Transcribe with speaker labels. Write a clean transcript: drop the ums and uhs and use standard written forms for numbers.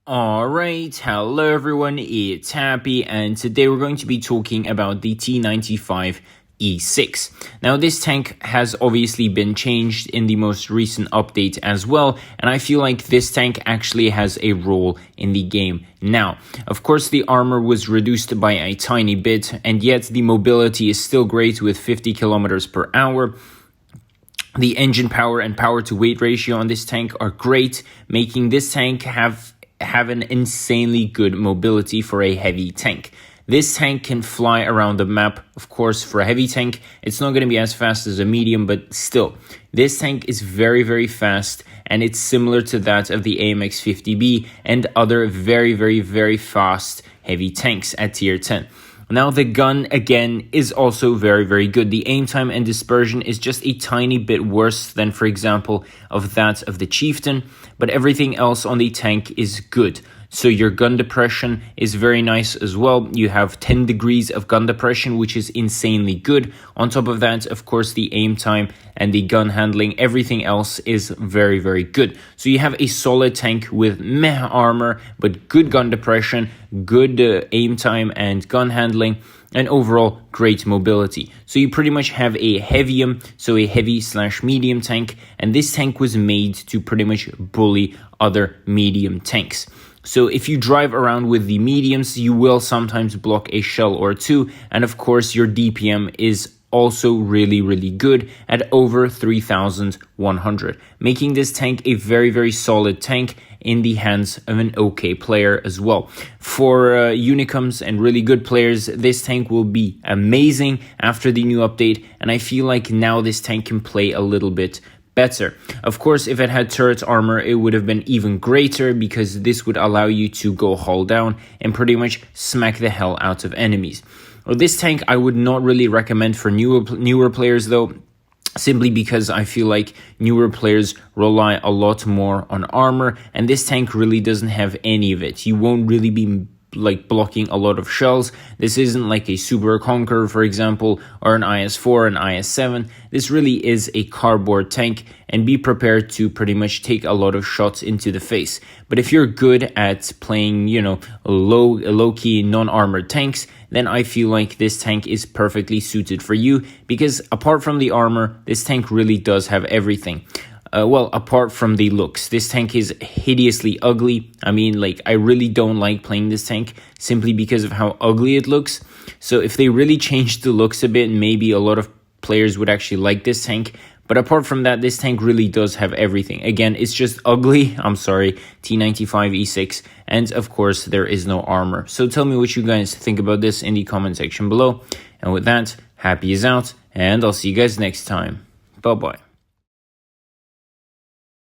Speaker 1: Alright, hello everyone, it's Happy, and today we're going to be talking about the T95 E6. Now this tank has obviously been changed in the most recent update as well, and I feel like this tank actually has a role in the game now. Of course the armor was reduced by a tiny bit, and yet the mobility is still great with 50 kilometers per hour. The engine power and power to weight ratio on this tank are great, making this tank have an insanely good mobility for a heavy tank. This tank can fly around the map. Of course, for a heavy tank, it's not going to be as fast as a medium, but still, this tank is very, very fast, and it's similar to that of the AMX 50B and other very, very, very fast heavy tanks at tier 10. Now the gun again is also very, very good. The aim time and dispersion is just a tiny bit worse than, for example, of that of the Chieftain, but everything else on the tank is good. So your gun depression is very nice as well. You have 10 degrees of gun depression, which is insanely good. On top of that, of course, the aim time and the gun handling, everything else is very, very good. So you have a solid tank with meh armor, but good gun depression, good aim time and gun handling, and overall great mobility. So you pretty much have a heavium, so a heavy/medium tank, and this tank was made to pretty much bully other medium tanks. So if you drive around with the mediums, you will sometimes block a shell or two, and of course your DPM is also really, really good at over 3,100, making this tank a very, very solid tank in the hands of an okay player as well. For unicums and really good players, this tank will be amazing after the new update, and I feel like now this tank can play a little bit better. Of course, if it had turret armor, it would have been even greater, because this would allow you to go hull down and pretty much smack the hell out of enemies. Well, this tank I would not really recommend for newer players though, simply because I feel like newer players rely a lot more on armor, and this tank really doesn't have any of it. You won't really be like blocking a lot of shells. This isn't like a Super Conqueror, for example, or an IS-4, an IS-7. This really is a cardboard tank, and be prepared to pretty much take a lot of shots into the face. But if you're good at playing, low-key non-armored tanks, then I feel like this tank is perfectly suited for you, because apart from the armor, this tank really does have everything. Well, apart from the looks, this tank is hideously ugly. I mean, I really don't like playing this tank simply because of how ugly it looks. So if they really changed the looks a bit, maybe a lot of players would actually like this tank. But apart from that, this tank really does have everything. Again, it's just ugly. I'm sorry, T95 E6. And of course, there is no armor. So tell me what you guys think about this in the comment section below. And with that, Happy is out, and I'll see you guys next time. Bye-bye.